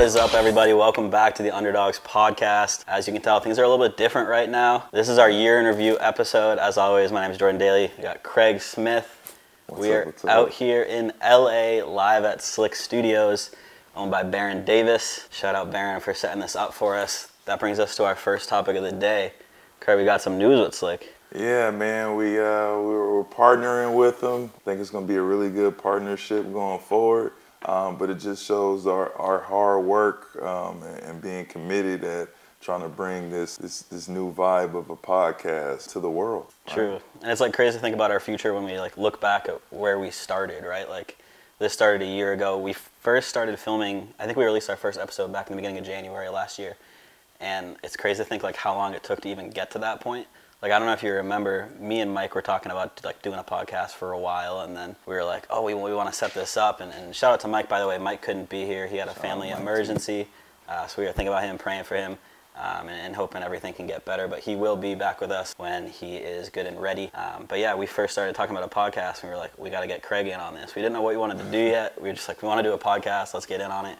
is up, everybody? Welcome back to the Underdogs podcast. As you can tell, things are a little bit different right now. This is our year in review episode. As always, my name is Jordan Daly. We got Craig Smith. We are out here in LA, live at Slic Studios, owned by Baron Davis. Shout out Baron for setting this up for us. That brings us to our first topic of the day. Craig, we got some news with Slic. Yeah, man, we're partnering with them. I think it's going to be a really good partnership going forward. But it just shows our hard work and being committed at trying to bring this new vibe of a podcast to the world. Right? True. And it's like crazy to think about our future when we like look back at where we started, right? Like this started a year ago. We first started filming, I think we released our first episode back in the beginning of January last year. And it's crazy to think like how long it took to even get to that point. Like, I don't know if you remember, me and Mike were talking about like doing a podcast for a while, and then we were like, oh, we want to set this up. And shout out to Mike, by the way. Mike couldn't be here. He had a family emergency. So we were thinking about him, praying for him, and hoping everything can get better. But he will be back with us when he is good and ready. But yeah, we first started talking about a podcast, and we were like, we got to get Craig in on this. We didn't know what we wanted to do yet. We were just like, we want to do a podcast. Let's get in on it.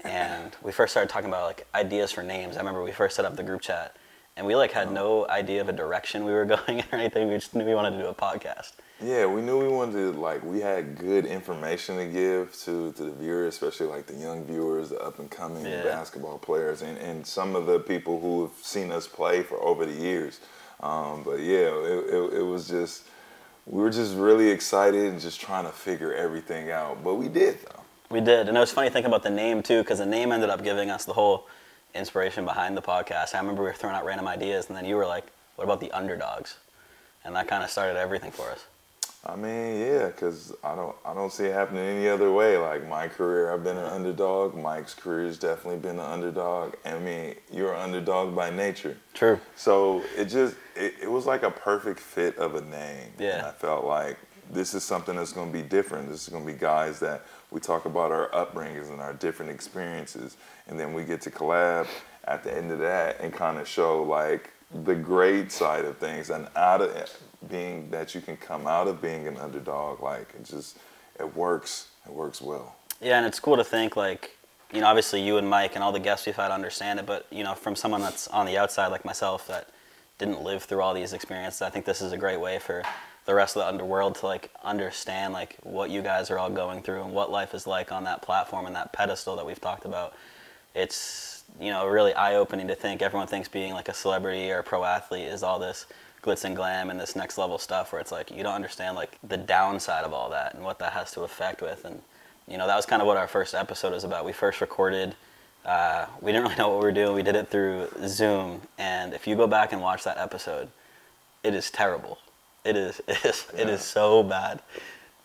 And we first started talking about like ideas for names. I remember we first set up the group chat. And we like had no idea of a direction we were going in or anything. We just knew we wanted to do a podcast. Yeah, we knew we wanted to, like, we had good information to give to the viewers, especially like the young viewers, the up and coming basketball players, and some of the people who have seen us play for over the years. But yeah, it was just, we were just really excited and just trying to figure everything out. But we did, though. We did. And it was funny thinking about the name, too, because the name ended up giving us the whole inspiration behind the podcast. I remember we were throwing out random ideas, and then you were like, what about the Underdogs? And that kind of started everything for us. I mean, yeah, because I don't see it happening any other way. Like, my career, I've been an underdog. Mike's career has definitely been an underdog. I mean, you're an underdog by nature. True. So it was like a perfect fit of a name. Yeah. And I felt like this is something that's going to be different. This is going to be guys that we talk about our upbringings and our different experiences, and then we get to collab at the end of that and kind of show like the great side of things, and out of being that you can come out of being an underdog, like it works well. Yeah, and it's cool to think like, you know, obviously you and Mike and all the guests we've had understand it, but you know, from someone that's on the outside like myself that didn't live through all these experiences, I think this is a great way for the rest of the underworld to like understand like what you guys are all going through and what life is like on that platform and that pedestal that we've talked about. It's, you know, really eye-opening to think everyone thinks being like a celebrity or a pro athlete is all this glitz and glam and this next level stuff, where it's like you don't understand like the downside of all that and what that has to affect with. And you know, that was kind of what our first episode was about. We first recorded, we didn't really know what we were doing. We did it through Zoom, and if you go back and watch that episode, it is terrible. It is so bad.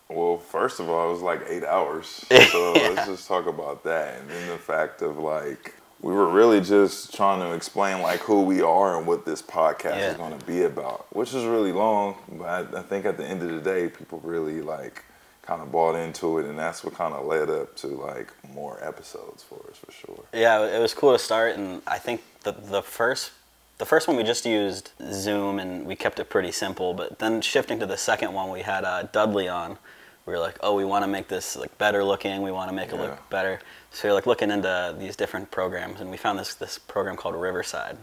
Well, first of all, it was like 8 hours. So let's just talk about that. And then the fact of like, we were really just trying to explain like who we are and what this podcast is going to be about, which is really long. But I think at the end of the day, people really like kind of bought into it. And that's what kind of led up to like more episodes for us, for sure. Yeah, it was cool to start. And I think the first one we just used Zoom and we kept it pretty simple, but then shifting to the second one, we had Dudley on. We were like, oh, we want to make this like better looking. We want to make it look better. So we were like looking into these different programs, and we found this program called Riverside,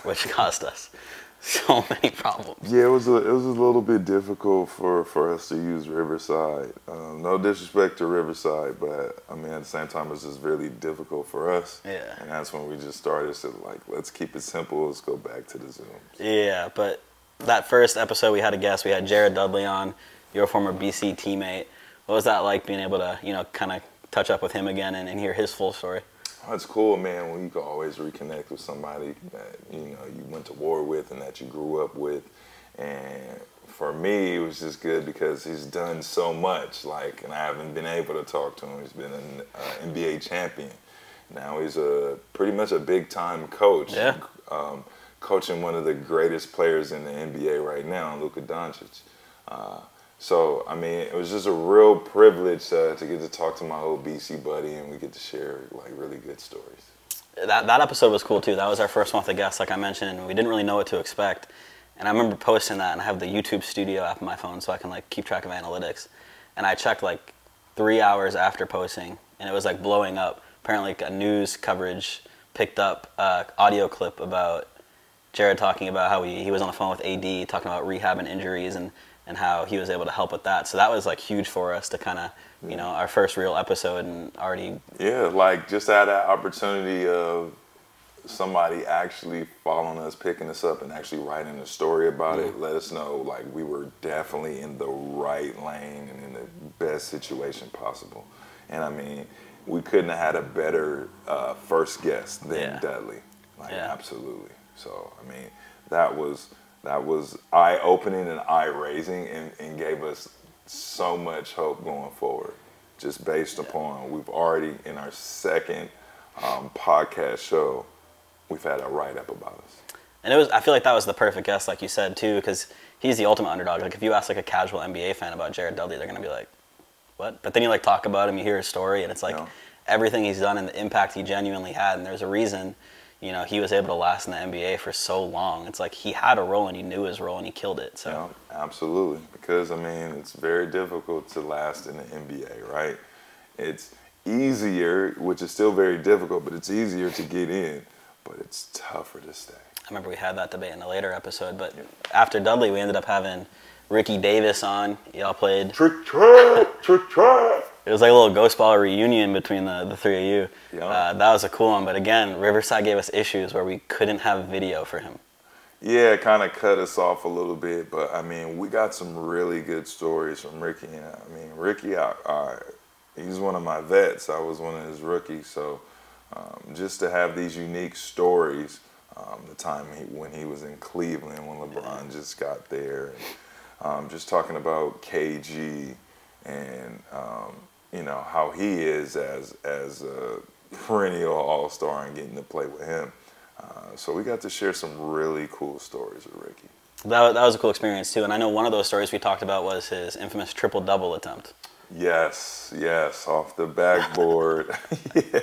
which caused us so many problems. Yeah, it was a little bit difficult for us to use Riverside. No disrespect to Riverside, but I mean at the same time it was just really difficult for us. Yeah. And that's when we just started to like, let's keep it simple. Let's go back to the Zooms. Yeah, but that first episode we had a guest. We had Jared Dudley on, your former BC teammate. What was that like being able to, you know, kind of touch up with him again and hear his full story? Oh, it's cool, man, when you can always reconnect with somebody that, you know, you went to war with and that you grew up with. And for me, it was just good because he's done so much, like, and I haven't been able to talk to him. He's been an NBA champion. Now he's pretty much a big-time coach. Yeah. Coaching one of the greatest players in the NBA right now, Luka Doncic. So, I mean, it was just a real privilege to get to talk to my old BC buddy, and we get to share, like, really good stories. That episode was cool, too. That was our first one with a guest, like I mentioned, and we didn't really know what to expect. And I remember posting that, and I have the YouTube Studio app on my phone so I can, like, keep track of analytics. And I checked, like, 3 hours after posting, and it was, like, blowing up apparently a news coverage picked up audio clip about Jared talking about how he was on the phone with AD talking about rehab and injuries and how he was able to help with that. So that was like huge for us to kind of, you know, our first real episode and already. Yeah, like just had that opportunity of somebody actually following us, picking us up, and actually writing a story about it, let us know like we were definitely in the right lane and in the best situation possible. And I mean, we couldn't have had a better first guest than Dudley. Like, absolutely. So I mean, that was eye-opening and eye-raising, and gave us so much hope going forward. Just based upon we've already in our second podcast show. We've had a write-up about us. And I feel like that was the perfect guest, like you said, too, because he's the ultimate underdog. Like, if you ask, like, a casual NBA fan about Jared Dudley, they're going to be like, what? But then you, like, talk about him, you hear his story, and it's like everything he's done and the impact he genuinely had, and there's a reason, you know, he was able to last in the NBA for so long. It's like he had a role, and he knew his role, and he killed it. So. Yeah, absolutely. Because, I mean, it's very difficult to last in the NBA, right? It's easier, which is still very difficult, but it's easier to get in. But it's tougher to stay. I remember we had that debate in a later episode, but after Dudley, we ended up having Ricky Davis on. Y'all played. Trick track. It was like a little ghost baller reunion between the three of you. Yeah. That was a cool one, but again, Riverside gave us issues where we couldn't have video for him. Yeah, it kind of cut us off a little bit, but I mean, we got some really good stories from Ricky. I mean, Ricky, he's one of my vets. I was one of his rookies, so. Just to have these unique stories, the time when he was in Cleveland, when LeBron just got there, and just talking about KG and you know how he is as a perennial all-star and getting to play with him. So we got to share some really cool stories with Ricky. That was a cool experience too, and I know one of those stories we talked about was his infamous triple-double attempt. Yes, off the backboard. Yeah.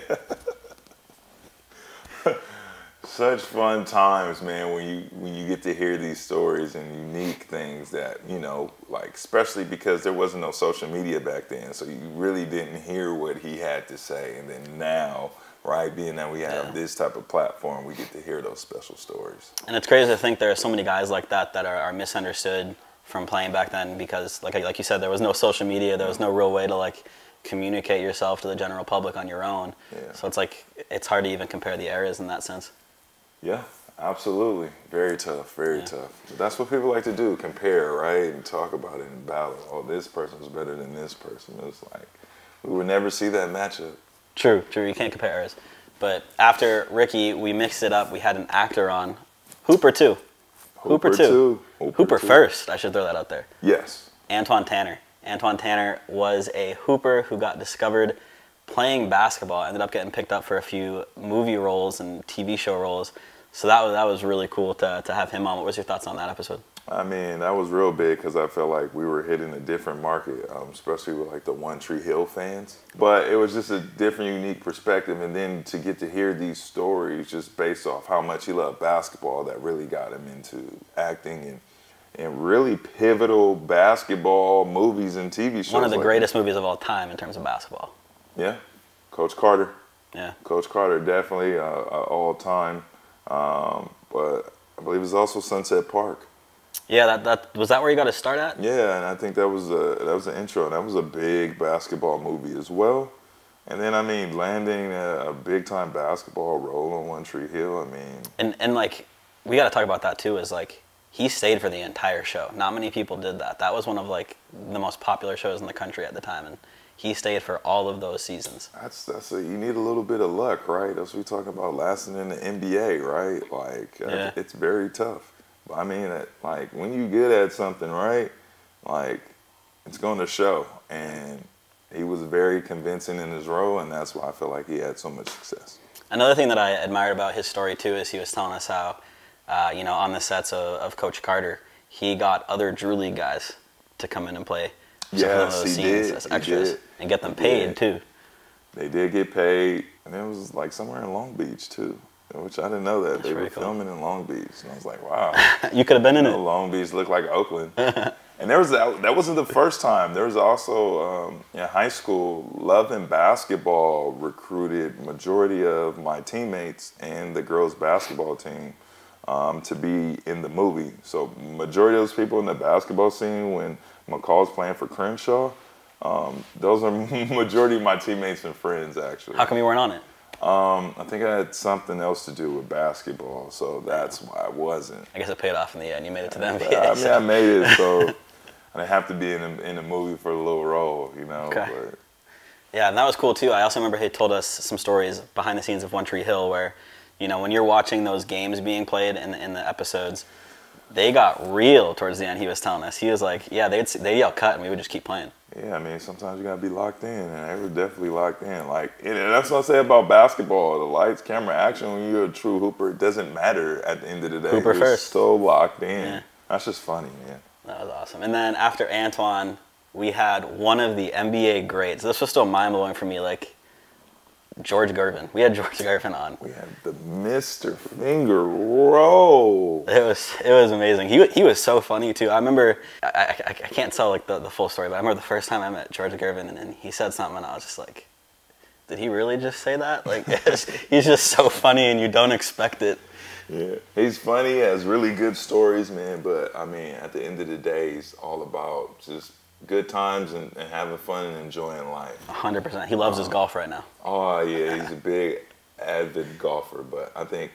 Such fun times, man, when you get to hear these stories and unique things that, you know, like, especially because there wasn't no social media back then, so you really didn't hear what he had to say. And then now, right, being that we have this type of platform, we get to hear those special stories. And it's crazy to think there are so many guys like that are misunderstood from playing back then because, like you said, there was no social media, there was no real way to, like, communicate yourself to the general public on your own. Yeah. So it's like, it's hard to even compare the eras in that sense. Yeah, absolutely. Very tough, very tough. But that's what people like to do, compare, right? And talk about it in battle. Oh, this person's better than this person. It's like, we would never see that matchup. True. You can't compare eras. But after Ricky, we mixed it up. We had an actor on. Hooper, too. Hooper first. I should throw that out there. Yes. Antwon Tanner. Antwon Tanner was a hooper who got discovered playing basketball, ended up getting picked up for a few movie roles and TV show roles. So that was really cool to have him on. What was your thoughts on that episode? I mean, that was real big because I felt like we were hitting a different market, especially with like the One Tree Hill fans. But it was just a different, unique perspective. And then to get to hear these stories just based off how much he loved basketball, that really got him into acting and really pivotal basketball movies and TV shows. One of the greatest movies of all time in terms of basketball. Yeah, Coach Carter. Yeah, Coach Carter, definitely all time. But I believe it's also Sunset Park. Yeah, that was that where you got to start at? Yeah, and I think that was the intro. That was a big basketball movie as well. And then I mean, landing a big time basketball role on One Tree Hill. I mean, and like we got to talk about that too. Is like he stayed for the entire show. Not many people did that. That was one of like the most popular shows in the country at the time, and he stayed for all of those seasons. You need a little bit of luck, right? That's what we're talking about, lasting in the NBA, right? Like, it's very tough. But I mean, like, when you good at something, right, like, it's going to show. And he was very convincing in his role, and that's why I feel like he had so much success. Another thing that I admired about his story, too, is he was telling us how, you know, on the sets of Coach Carter, he got other Drew League guys to come in and play some of those scenes as extras and get them paid, too. They did get paid, and it was, like, somewhere in Long Beach, too. Which I didn't know that. They were filming in Long Beach. And I was like, wow. You could have been in it. Long Beach looked like Oakland. And that wasn't the first time. There was also in high school, Love and Basketball recruited majority of my teammates and the girls basketball team to be in the movie. So majority of those people in the basketball scene when McCall's playing for Crenshaw, those are majority of my teammates and friends actually. How come you weren't on it? I think I had something else to do with basketball, so that's why I wasn't. I guess it paid off in the end. You made it to the NBA. I mean, I made it, so I didn't have to be in a movie for a little role, you know. Okay. But. Yeah, and that was cool too. I also remember he told us some stories behind the scenes of One Tree Hill where, you know, when you're watching those games being played in the episodes, they got real towards the end. He was telling us. He was like, yeah, they'd yell cut and we would just keep playing. Yeah, I mean, sometimes you gotta be locked in, and they were definitely locked in. Like, and that's what I say about basketball: the lights, camera, action. When you're a true hooper, it doesn't matter at the end of the day. Hooper you're first. So locked in. Yeah. That's just funny, man. That was awesome. And then after Antwon, we had one of the NBA greats. This was still mind blowing for me. Like George Gervin. We had George Gervin on. We had the Mr. Finger Roll. It was amazing. He was so funny too. I remember I can't tell like the full story, but I remember the first time I met George Gervin and he said something and I was just like, did he really just say that? Like he's just so funny and you don't expect it. Yeah, he's funny. He has really good stories, man. But I mean, at the end of the day, he's all about just good times and having fun and enjoying life. 100%. He loves his golf right now. Oh yeah, he's a big avid golfer. But I think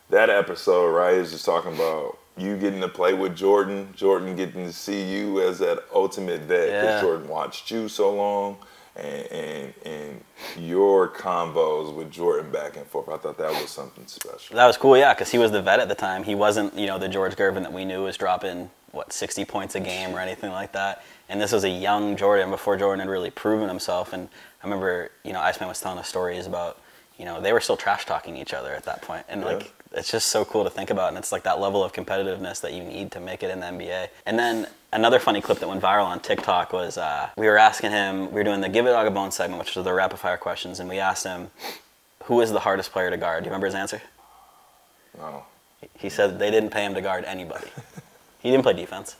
that episode, right, is just talking about you getting to play with Jordan, Jordan getting to see you as that ultimate vet because Jordan watched you so long, and your convos with Jordan back and forth. I thought that was something special. That was cool, yeah, because he was the vet at the time. He wasn't, you know, the George Gervin that we knew was dropping, 60 points a game or anything like that. And this was a young Jordan before Jordan had really proven himself. And I remember, you know, Iceman was telling us stories about, you know, they were still trash talking each other at that point. And like, it's just so cool to think about. And it's like that level of competitiveness that you need to make it in the NBA. And then another funny clip that went viral on TikTok was we were asking him, we were doing the Give a Dog a Bone segment, which was the rapid fire questions. And we asked him, who is the hardest player to guard? Do you remember his answer? No. He said they didn't pay him to guard anybody. He didn't play defense.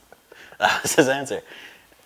That was his answer.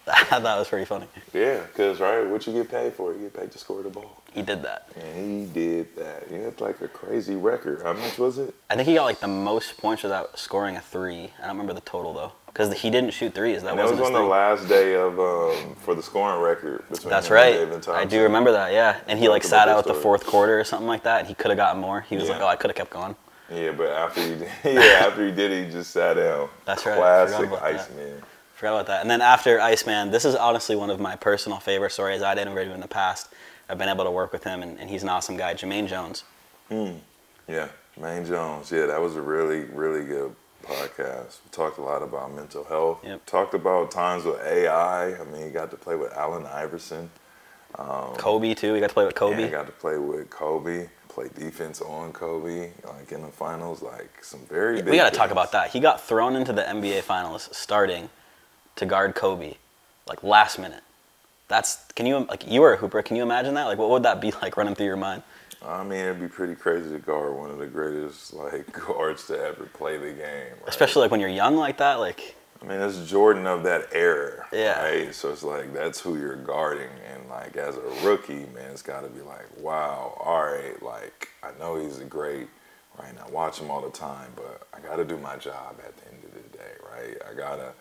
I thought that was pretty funny. Yeah, because, right, what you get paid for? You get paid to score the ball. He did that. And he did that. He had like a crazy record. How much was it? I think he got like the most points without scoring a three. I don't remember the total though, because he didn't shoot threes. That wasn't his thing. That was on the last day of for the scoring record between That's him right. and David Thompson. I do remember that. Yeah, and he like sat out at the fourth quarter or something like that, and he could have gotten more. He was like, "Oh, I could have kept going." Yeah, but after he did, he just sat down. That's right. Classic Iceman. Forgot about that. And then after Iceman, this is honestly one of my personal favorite stories I'd interviewed in the past. I've been able to work with him, and he's an awesome guy. Jumaine Jones. Yeah, Jumaine Jones. Yeah, that was a really, really good podcast. We talked a lot about mental health. Yep. Talked about times with AI. I mean, he got to play with Allen Iverson. Kobe, too. He got to play with Kobe. Yeah, he got to play with Kobe. Play defense on Kobe, like in the finals. Like some very big We got to things. talk about that. He got thrown into the NBA Finals starting to guard Kobe, like last minute. You were a hooper, can you imagine that? Like what would that be like running through your mind? I mean, it'd be pretty crazy to guard one of the greatest like guards to ever play the game. Right? Especially like when you're young like that, like. I mean, that's Jordan of that era. Yeah. Right? So it's like that's who you're guarding, and like as a rookie, man, it's got to be like, wow, all right, like I know he's a great. Right, and I watch him all the time, but I got to do my job at the end of the day, right?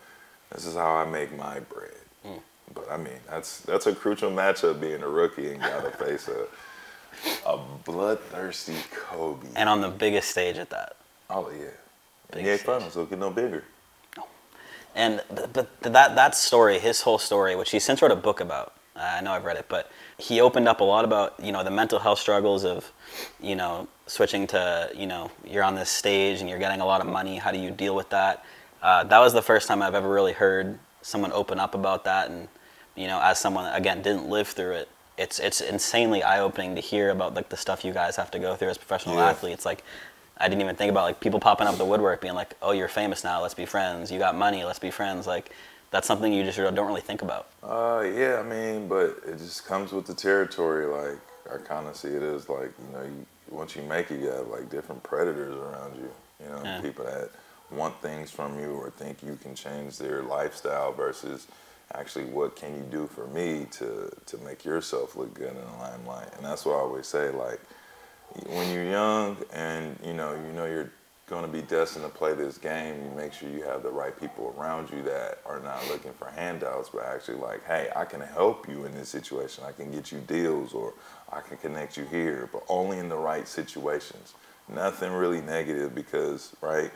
This is how I make my bread. But I mean, that's a crucial matchup being a rookie and got to face a bloodthirsty Kobe. And on the biggest stage at that. Oh yeah. NBA Finals will get no bigger. No. And but that story, his whole story, which he since wrote a book about. I know I've read it, but he opened up a lot about, you know, the mental health struggles of, you know, switching to, you know, you're on this stage and you're getting a lot of money. How do you deal with that? That was the first time I've ever really heard someone open up about that. And, you know, as someone that, again, didn't live through it, it's insanely eye-opening to hear about, like, the stuff you guys have to go through as professional athletes. Like, I didn't even think about, like, people popping up the woodwork being like, oh, you're famous now, let's be friends. You got money, let's be friends. Like, that's something you just don't really think about. Yeah, I mean, but it just comes with the territory. Like, I kind of see it as, like, you know, once you make it, you have, like, different predators around you. You know, people that want things from you or think you can change their lifestyle versus actually what can you do for me to make yourself look good in the limelight. And that's what I always say, like, when you're young and you know you're going to be destined to play this game, you make sure you have the right people around you that are not looking for handouts, but actually like, hey, I can help you in this situation. I can get you deals, or I can connect you here, but only in the right situations. Nothing really negative, because, right,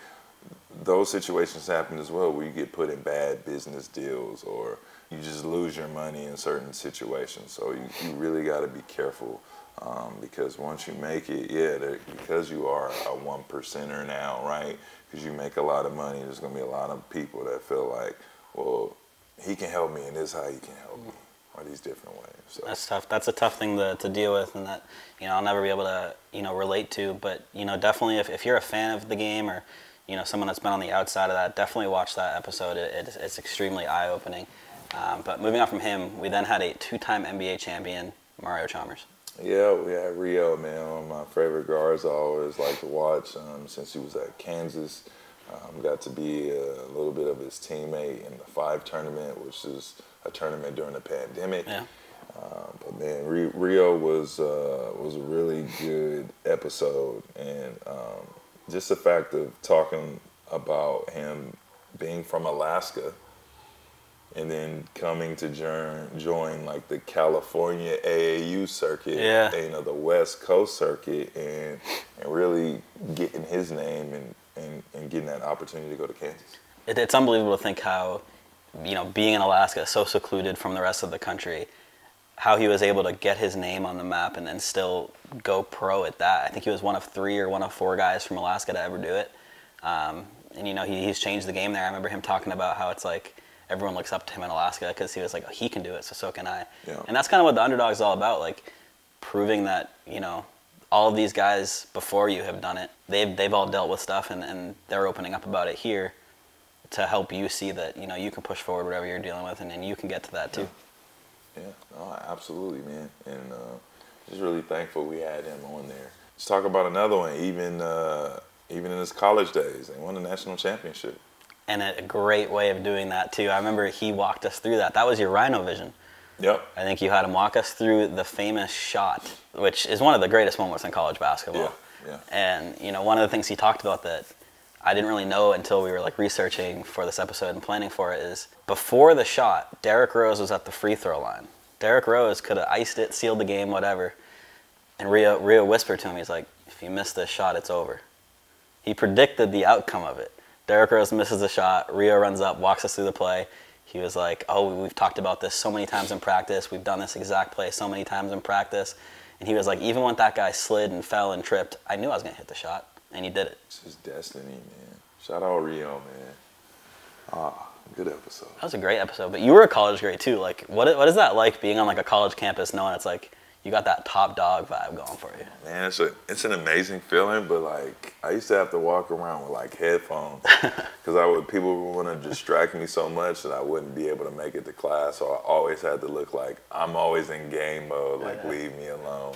those situations happen as well, where you get put in bad business deals or you just lose your money in certain situations. So you really got to be careful. Because once you make it, because you are a 1%er now, right? Because you make a lot of money, there's going to be a lot of people that feel like, well, he can help me, and this is how he can help me, or these different ways. So that's tough. That's a tough thing to deal with, and that, I'll never be able to, relate to. But, definitely if you're a fan of the game, or, someone that's been on the outside of that, definitely watch that episode. It's extremely eye-opening. But moving on from him, we then had a 2-time NBA champion, Mario Chalmers. Yeah, we had Rio, man, one of my favorite guards I always like to watch since he was at Kansas. Got to be a little bit of his teammate in the 5 tournament, which is a tournament during the pandemic. Yeah. But man, Rio was a really good episode, and just the fact of talking about him being from Alaska and then coming to join like the California AAU circuit, the West Coast circuit, and really getting his name and getting that opportunity to go to Kansas. It's unbelievable to think how, being in Alaska, so secluded from the rest of the country, how he was able to get his name on the map and then still go pro at that. I think he was one of 3 or one of 4 guys from Alaska to ever do it. And he's changed the game there. I remember him talking about how it's like, everyone looks up to him in Alaska because he was like, oh, he can do it, so can I. Yeah. And that's kind of what the Underdogs is all about, like proving that, all of these guys before you have done it. They've all dealt with stuff, and they're opening up about it here to help you see that, you can push forward whatever you're dealing with, and you can get to that too. Yeah, no, absolutely, man. And just really thankful we had him on there. Let's talk about another one, even in his college days. They won the national championship. And a great way of doing that, too. I remember he walked us through that. That was your Rhino vision. Yep. I think you had him walk us through the famous shot, which is one of the greatest moments in college basketball. Yeah. And, one of the things he talked about that I didn't really know until we were, like, researching for this episode and planning for it is, before the shot, Derrick Rose was at the free throw line. Derrick Rose could have iced it, sealed the game, whatever. And Rio whispered to him, he's like, if you miss this shot, it's over. He predicted the outcome of it. Derrick Rose misses the shot. Rio runs up, walks us through the play. He was like, oh, we've talked about this so many times in practice. We've done this exact play so many times in practice. And he was like, even when that guy slid and fell and tripped, I knew I was going to hit the shot. And he did it. It's his destiny, man. Shout out Rio, man. Good episode. That was a great episode. But you were a college grade, too. Like, what is that like, being on, like, a college campus, knowing it's like, you got that top dog vibe going for you? Man, it's an amazing feeling, but like I used to have to walk around with like headphones because people would want to distract me so much that I wouldn't be able to make it to class. So I always had to look like I'm always in game mode, like leave me alone.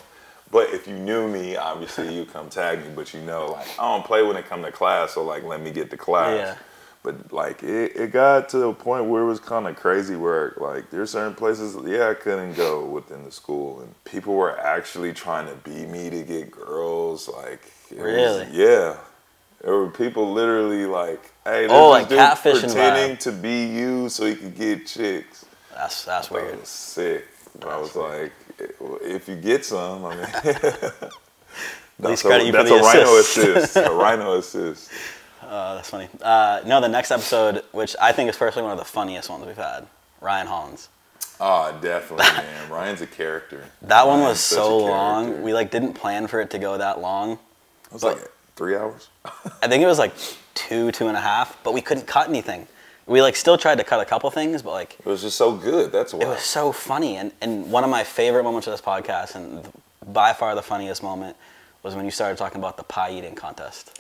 But if you knew me, obviously you come tag me, but like I don't play when it come to class, so like let me get to class. Yeah. But like it got to a point where it was kind of crazy where like there's certain places I couldn't go within the school, and people were actually trying to beat me to get girls. Like really? There were people literally like, hey, like dude catfishing pretending to be you so he could get chicks. That's weird. That was sick. But I was like, if you get some, I mean, that's a rhino assist. A rhino assist. That's funny. No, the next episode, which I think is personally one of the funniest ones we've had, Ryan Hollins. Oh, definitely, man. Ryan's a character. That one was so long. We like didn't plan for it to go that long. It was like 3 hours. I think it was like 2.5, but we couldn't cut anything. We like still tried to cut a couple things, but like it was just so good. That's why. It was so funny, and one of my favorite moments of this podcast, and by far the funniest moment, was when you started talking about the pie eating contest.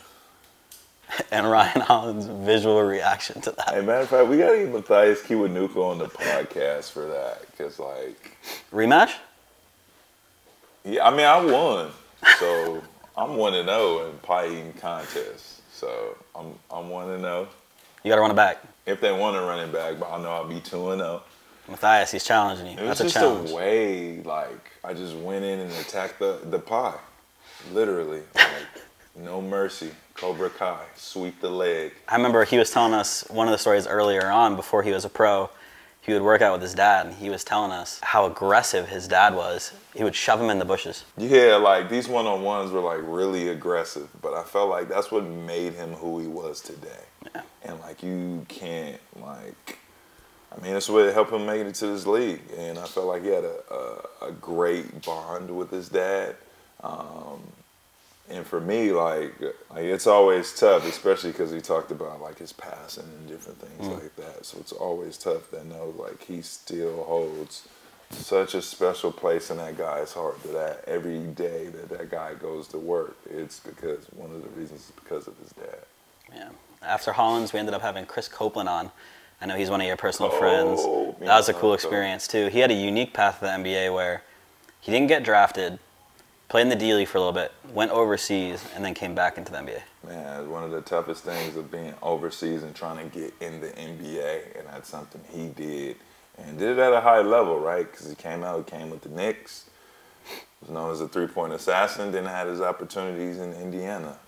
And Ryan Hollins' visual reaction to that. Hey, matter of fact, we got to get Matthias Kiwanuka on the podcast for that. Because, like... Rematch? Yeah, I mean, I won. So, I'm 1-0 in pie eating contests. So I'm 1-0. You got to run it back. If they want to run it back, but I know I'll be 2-0. Matthias, he's challenging you. It was That's just a challenge. a way, like, I just went in and attacked the pie. Literally. Like, no mercy. Cobra Kai. Sweep the leg. I remember he was telling us one of the stories earlier on before he was a pro. He would work out with his dad, and he was telling us how aggressive his dad was. He would shove him in the bushes. Yeah, like, these one-on-ones were, like, really aggressive. But I felt like that's what made him who he was today. Yeah. And, like, you can't, like... I mean, that's what helped him make it to this league. And I felt like he had a great bond with his dad. And for me, like it's always tough, especially because he talked about like his passing and different things like that. So it's always tough to know like he still holds such a special place in that guy's heart that every day that guy goes to work, it's because one of the reasons is because of his dad. Yeah. After Hollins, we ended up having Chris Copeland on. I know he's one of your personal friends. That was a cool experience too. He had a unique path to the NBA where he didn't get drafted, played in the D League for a little bit, went overseas, and then came back into the NBA. Man, it's one of the toughest things of being overseas and trying to get in the NBA, and that's something he did, and did it at a high level, right? Because he came with the Knicks, was known as a three-point assassin, then had his opportunities in Indiana,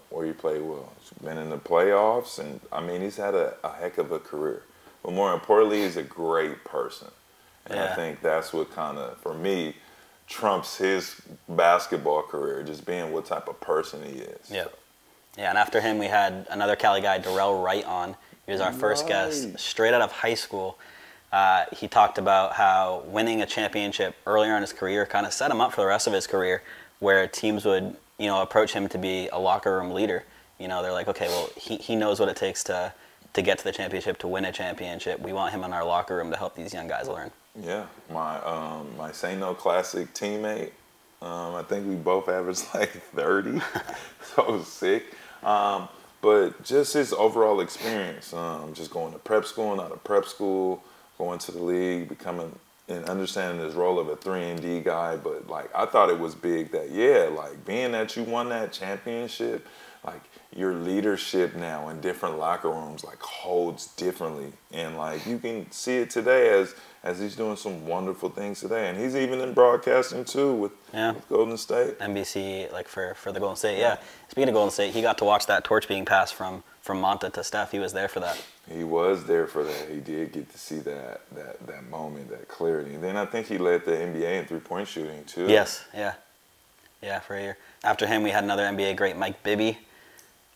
where he played well. He's been in the playoffs, and I mean, he's had a heck of a career. But more importantly, he's a great person. And I think that's what kind of, for me, trumps his basketball career, just being what type of person he is. Yeah. Yeah, and after him, we had another Cali guy, Dorell Wright, on. He was our first guest, straight out of high school. He talked about how winning a championship earlier in his career kind of set him up for the rest of his career, where teams would, you know, approach him to be a locker room leader. You know, they're like, okay, well, he knows what it takes to get to the championship, to win a championship. We want him in our locker room to help these young guys learn. Yeah, my St. No Classic teammate, I think we both averaged like 30, so sick. But just his overall experience, just going to prep school and out of prep school, going to the league, becoming and understanding his role of a 3-and-D guy. But like I thought it was big that like being that you won that championship, like your leadership now in different locker rooms like holds differently, and like you can see it today as he's doing some wonderful things today, and he's even in broadcasting too with Golden State. NBC, like for the Golden State. Yeah. Speaking of Golden State, he got to watch that torch being passed from Monta to Steph. He was there for that. He was there for that. He did get to see that moment, that clarity. And then I think he led the NBA in three-point shooting too. Yes, yeah, for a year. After him, we had another NBA great, Mike Bibby.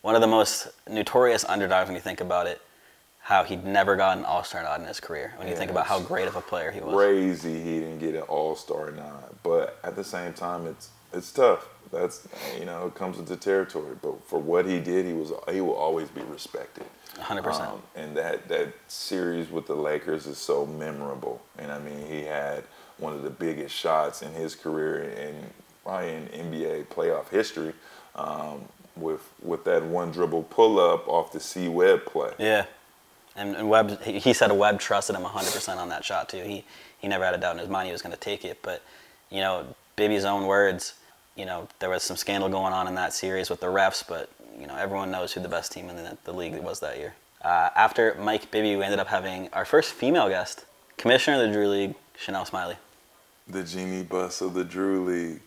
One of the most notorious underdogs when you think about it, how he'd never got an All-Star nod in his career. When you think about how great of a player he was. Crazy he didn't get an All-Star nod. But at the same time, it's tough. That's, you know, it comes with the territory. But for what he did, he will always be respected. 100%. And that series with the Lakers is so memorable. And I mean, he had one of the biggest shots in his career and probably in NBA playoff history. With that one dribble pull up off the C Webb play. Yeah, and Webb, he said Webb trusted him 100% on that shot too. He never had a doubt in his mind he was going to take it. But you know, Bibby's own words, you know, there was some scandal going on in that series with the refs, but you know, everyone knows who the best team in the league was that year. After Mike Bibby, we ended up having our first female guest, Commissioner of the Drew League, Chaniel Smiley. The genie bus of the Drew League.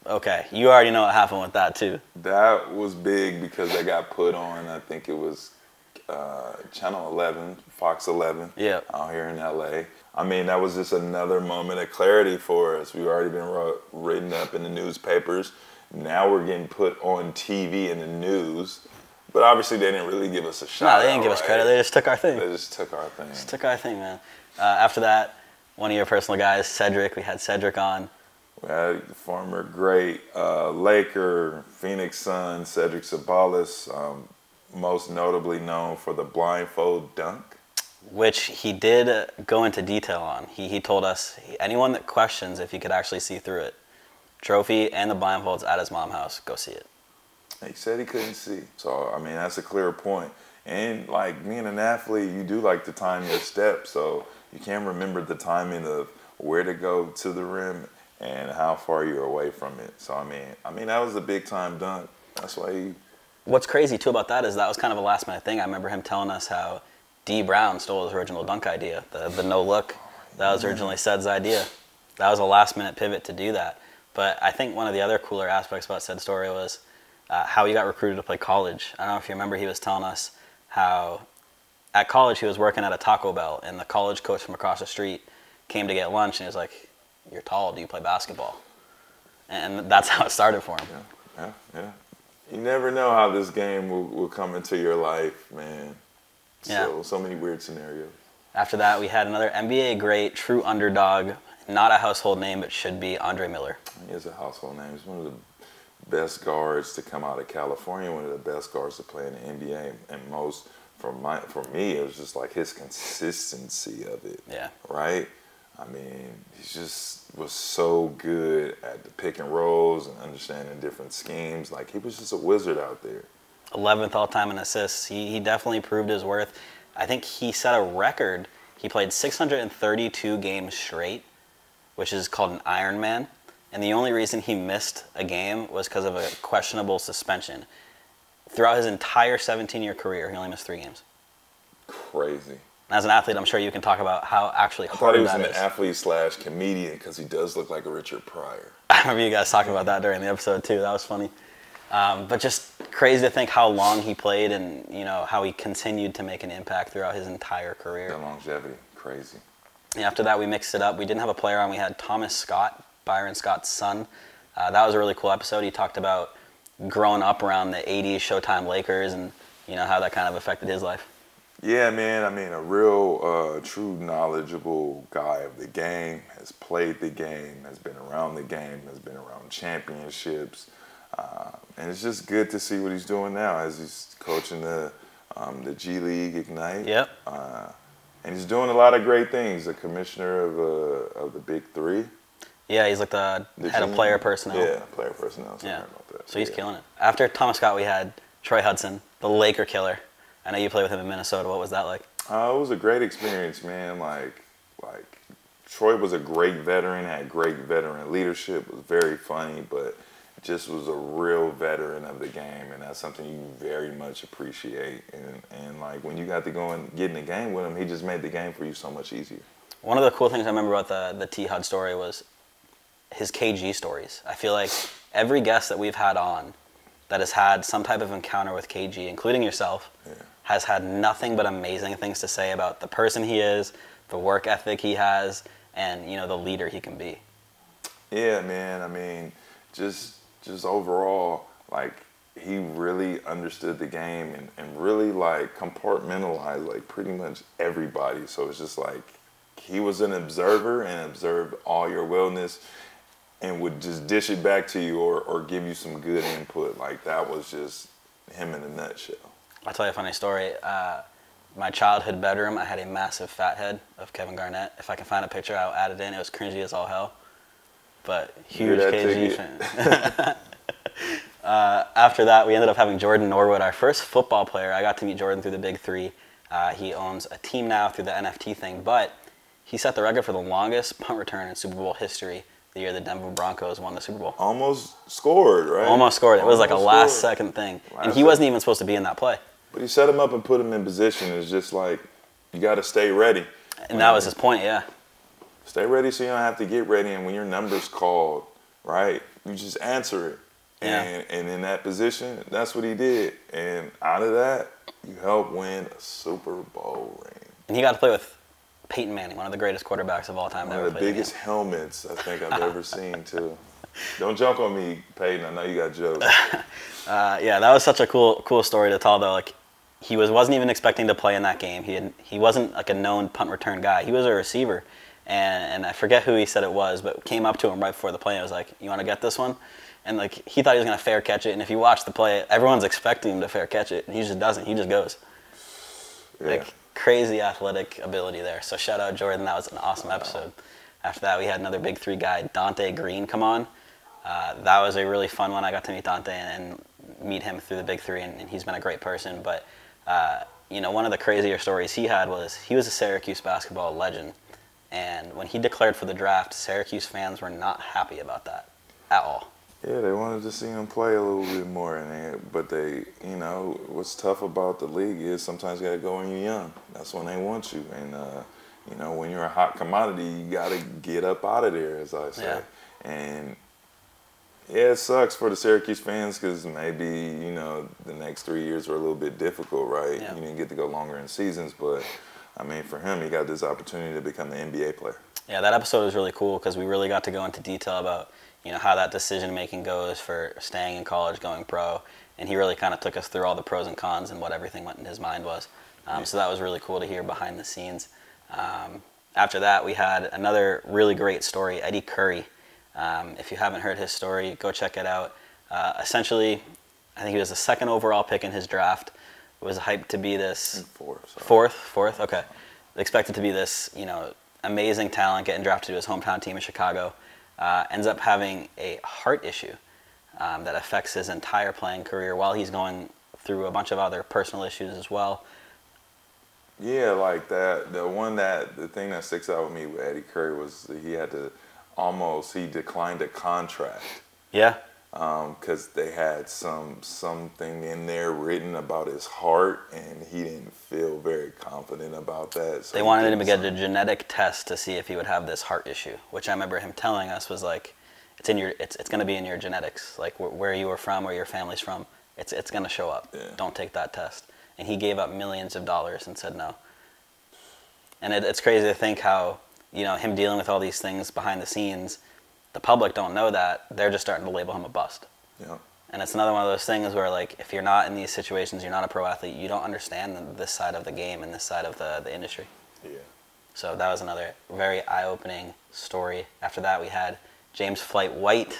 Okay, you already know what happened with that too. That was big because they got put on, I think it was Channel 11, Fox 11, out here in LA. I mean, that was just another moment of clarity for us. We've already been written up in the newspapers. Now we're getting put on TV in the news. But obviously they didn't really give us a shot. No, they didn't give us credit. They just took our thing. They just took our thing. Just took our thing, man. After that, one of your personal guys, Cedric. We had Cedric on. We had former great Laker, Phoenix Sun, Cedric Ceballos, most notably known for the blindfold dunk. Which he did go into detail on. He told us, anyone that questions if you could actually see through it, trophy and the blindfolds at his mom's house, go see it. He said he couldn't see. So, I mean, that's a clear point. And, like, being an athlete, you do like to time your steps. So you can remember the timing of where to go to the rim and how far you're away from it. So, I mean that was a big-time dunk. That's why what's crazy too about that is that was kind of a last minute thing. I remember him telling us how D Brown stole his original dunk idea, the no look. That was originally Ced's idea. That was a last minute pivot to do that. But I think one of the other cooler aspects about Ced's story was how he got recruited to play college. I don't know if you remember, he was telling us how at college he was working at a Taco Bell, and the college coach from across the street came to get lunch, and he was like, "You're tall, do you play basketball?" And that's how it started for him. Yeah. You never know how this game will come into your life, man. So many weird scenarios. After that, we had another NBA great, true underdog, not a household name, but should be Andre Miller. He is a household name. He's one of the best guards to come out of California, one of the best guards to play in the NBA, and for me, it was just like his consistency of it. Yeah. Right? I mean, he just was so good at the pick and rolls and understanding different schemes. Like, he was just a wizard out there. 11th all-time in assists. He definitely proved his worth. I think he set a record. He played 632 games straight, which is called an Ironman. And the only reason he missed a game was because of a questionable suspension. Throughout his entire 17-year career, he only missed 3 games. Crazy. As an athlete, I'm sure you can talk about how actually hard I thought he was that an is. athlete/comedian because he does look like a Richard Pryor. I remember you guys talking about that during the episode too. That was funny. But just crazy to think how long he played and, you know, how he continued to make an impact throughout his entire career. The longevity, crazy. And after that, we mixed it up. We didn't have a player on. We had Thomas Scott, Byron Scott's son. That was a really cool episode. He talked about growing up around the 80s Showtime Lakers and, you know, how that kind of affected his life. Yeah, man. I mean, a real, true, knowledgeable guy of the game, has played the game, has been around the game, has been around championships. And it's just good to see what he's doing now as he's coaching the G League Ignite. Yep. And he's doing a lot of great things. The commissioner of the Big Three. Yeah, he's like the head of player personnel. Yeah, player personnel. Yeah. About that. So he's killing it. After Thomas Scott, we had Troy Hudson, the Laker killer. I know you played with him in Minnesota. What was that like? It was a great experience, man. Like Troy was a great veteran, had great veteran leadership, was very funny, but just was a real veteran of the game, and that's something you very much appreciate. And like when you got to go and get in the game with him, he just made the game for you so much easier. One of the cool things I remember about the T Hud story was his KG stories. I feel like every guest that we've had on that has had some type of encounter with KG, including yourself, has had nothing but amazing things to say about the person he is, the work ethic he has, and, you know, the leader he can be. Yeah, man. I mean, just overall, like, he really understood the game and really, like, compartmentalized, like, pretty much everybody. So it's just like he was an observer and observed all your wellness and would just dish it back to you or give you some good input. Like, that was just him in a nutshell. I'll tell you a funny story. My childhood bedroom, I had a massive fat head of Kevin Garnett. If I can find a picture, I'll add it in. It was cringy as all hell. But huge KG fan. After that, we ended up having Jordan Norwood, our first football player. I got to meet Jordan through the Big Three. He owns a team now through the NFT thing, but he set the record for the longest punt return in Super Bowl history the year the Denver Broncos won the Super Bowl. Almost scored, right? Almost scored. It was like a last-second thing. And he wasn't even supposed to be in that play. But he set him up and put him in position. It's just like, you got to stay ready. And that was his point, yeah. Stay ready so you don't have to get ready. And when your number's called, right, you just answer it. Yeah. And in that position, that's what he did. And out of that, you help win a Super Bowl ring. And he got to play with Peyton Manning, one of the greatest quarterbacks of all time. One of the biggest helmets I think I've ever seen, too. Don't joke on me, Peyton. I know you got jokes. Yeah, that was such a cool story to tell, though. Like, he wasn't even expecting to play in that game. He wasn't like a known punt return guy. He was a receiver. And I forget who he said it was, but came up to him right before the play and was like, "You want to get this one?" And like he thought he was going to fair catch it. And if you watch the play, everyone's expecting him to fair catch it. And he just doesn't. He just goes. Yeah. Like, crazy athletic ability there. So shout out Jordan. That was an awesome episode. After that, we had another Big Three guy, Donte Greene, come on. That was a really fun one. I got to meet Donte and meet him through the Big Three, and he's been a great person. But, you know, one of the crazier stories he had was he was a Syracuse basketball legend. And when he declared for the draft, Syracuse fans were not happy about that at all. Yeah, they wanted to see him play a little bit more, but you know, what's tough about the league is sometimes you got to go when you're young. That's when they want you, and you know, when you're a hot commodity, you got to get up out of there, as I say. Yeah. And yeah, it sucks for the Syracuse fans because maybe, you know, the next 3 years were a little bit difficult, right? Yeah. You didn't get to go longer in seasons, but I mean, for him, he got this opportunity to become an NBA player. Yeah, that episode was really cool because we really got to go into detail about, you know, how that decision making goes for staying in college, going pro, and he really kind of took us through all the pros and cons and what everything went in his mind was. So that was really cool to hear behind the scenes. After that, we had another really great story, Eddy Curry. If you haven't heard his story, go check it out. Essentially, I think he was the second overall pick in his draft. It was hyped to be this fourth. Okay, expected to be this, you know, amazing talent, getting drafted to his hometown team in Chicago. Ends up having a heart issue that affects his entire playing career while he's going through a bunch of other personal issues as well. Yeah, like that. The thing that sticks out with me with Eddy Curry was that he declined a contract. Yeah. Because they had something in there written about his heart, and he didn't feel very confident about that. So they wanted him to get a genetic test to see if he would have this heart issue, which I remember him telling us was like, it's going to be in your genetics, like where you were from, where your family's from. It's going to show up. Yeah. Don't take that test. And he gave up millions of dollars and said no. And it's crazy to think how, you know, him dealing with all these things behind the scenes, the public don't know that. They're just starting to label him a bust. Yeah. And it's another one of those things where, like, if you're not in these situations, you're not a pro athlete, you don't understand this side of the game and this side of the industry. Yeah. So that was another very eye-opening story. After that, we had James Flight White,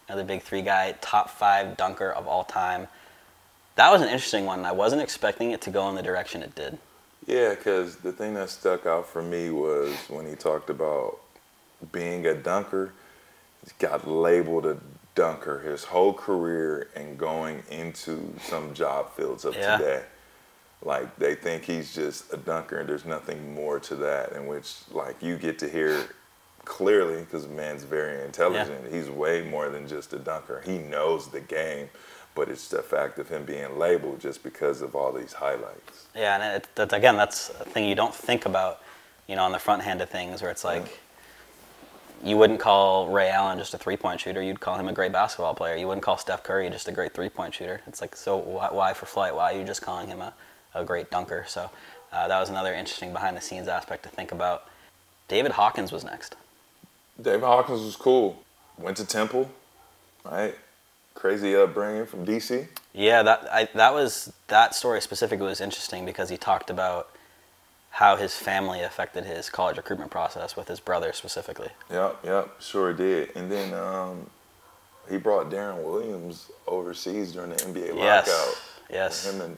another big three guy, top 5 dunker of all time. That was an interesting one. I wasn't expecting it to go in the direction it did. Yeah, because the thing that stuck out for me was when he talked about being a dunker. He got labeled a dunker his whole career and going into some job fields of today. Like, they think he's just a dunker and there's nothing more to that, in which, like, you get to hear clearly, because the man's very intelligent. Yeah. He's way more than just a dunker. He knows the game, but it's the fact of him being labeled just because of all these highlights. Yeah, and that's a thing you don't think about, you know, on the front hand of things, where it's like, you wouldn't call Ray Allen just a three-point shooter. You'd call him a great basketball player. You wouldn't call Steph Curry just a great three-point shooter. It's like, so why for Flight? Why are you just calling him a great dunker? So that was another interesting behind-the-scenes aspect to think about. David Hawkins was next. David Hawkins was cool. Went to Temple, right? Crazy upbringing from D.C. Yeah, that story specifically was interesting because he talked about how his family affected his college recruitment process with his brother specifically. Yep, sure did. And then he brought Darren Williams overseas during the NBA lockout. Yes. Him in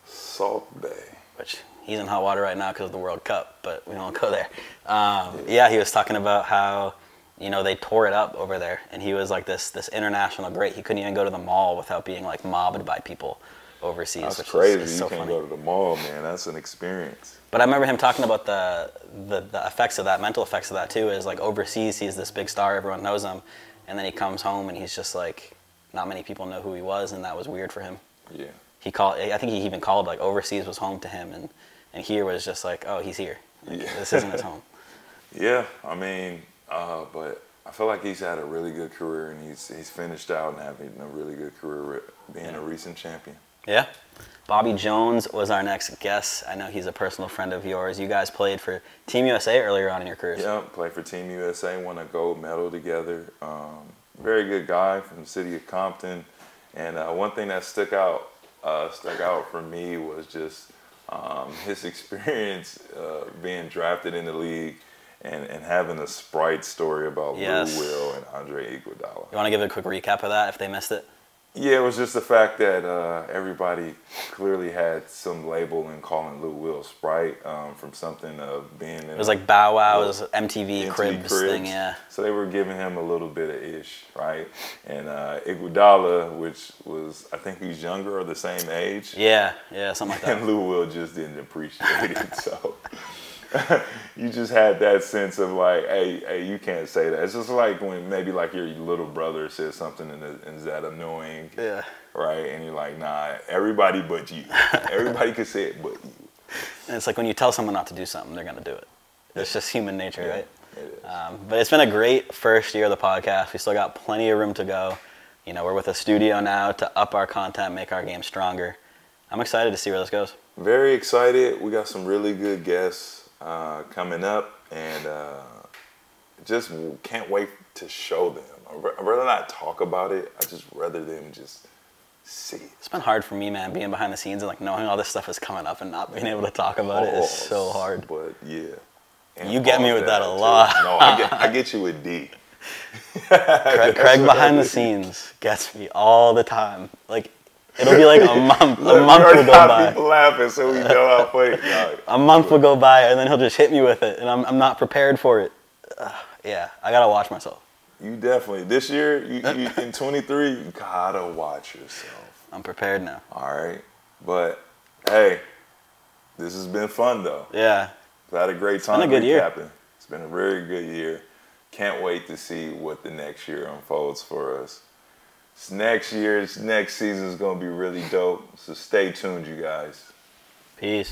Salt Bay. Which, he's in hot water right now because of the World Cup, but we won't go there. Yeah, he was talking about how, you know, they tore it up over there, and he was like this international great. He couldn't even go to the mall without being like mobbed by people overseas. That's which crazy. Is so you can't funny. go to the mall, man. That's an experience. But I remember him talking about the effects of that, mental effects of that too. Is like overseas, he's this big star, everyone knows him, and then he comes home and he's just like, not many people know who he was, and that was weird for him. Yeah. I think he even called like overseas was home to him, and here was just like, oh, he's here. Like, this isn't his home. Yeah, I mean, but I feel like he's had a really good career, and he's finished out and having a really good career being a recent champion. Yeah. Bobby Jones was our next guest. I know he's a personal friend of yours. You guys played for Team USA earlier on in your careers. Yeah, played for Team USA, won a gold medal together. Very good guy from the city of Compton. And one thing that stuck out for me was just his experience being drafted in the league and having a Sprite story about Lou Will and Andre Iguodala. You want to give a quick recap of that if they missed it? Yeah, it was just the fact that everybody clearly had some label in calling Lou Will Sprite from something of being in it was like Bow Wow's MTV Cribs thing, yeah. So they were giving him a little bit of ish, right? And Iguodala, which was, I think he's younger or the same age. Yeah, something like that. And Lou Will just didn't appreciate it, so you just had that sense of like, hey, you can't say that. It's just like when maybe like your little brother says something and is that annoying, Yeah. right? And you're like, nah, everybody but you. Everybody can say it but you. And it's like when you tell someone not to do something, they're gonna do it. It's just human nature, right? It is. But it's been a great first year of the podcast. We still got plenty of room to go. You know, we're with a studio now to up our content, make our game stronger. I'm excited to see where this goes. Very excited. We got some really good guests coming up, and just can't wait to show them. I'd rather not talk about it. I just rather them just see it. It's been hard for me, man, being behind the scenes and like knowing all this stuff is coming up and not being able to talk about it is so hard. But yeah. And you get me with that a lot. No, I get you with D. Craig behind the scenes gets me all the time. Like, it'll be like a month. Look, a month will go by. People laughing, so we know how funny. A month will go by, and then he'll just hit me with it, and I'm not prepared for it. Yeah, I gotta watch myself. You definitely this year, you in 23, you gotta watch yourself. I'm prepared now. All right, but hey, this has been fun though. Yeah, I've had a great time. It's been a good year. It's been a very good year. Can't wait to see what the next year unfolds for us. Next season is going to be really dope. So stay tuned, you guys. Peace.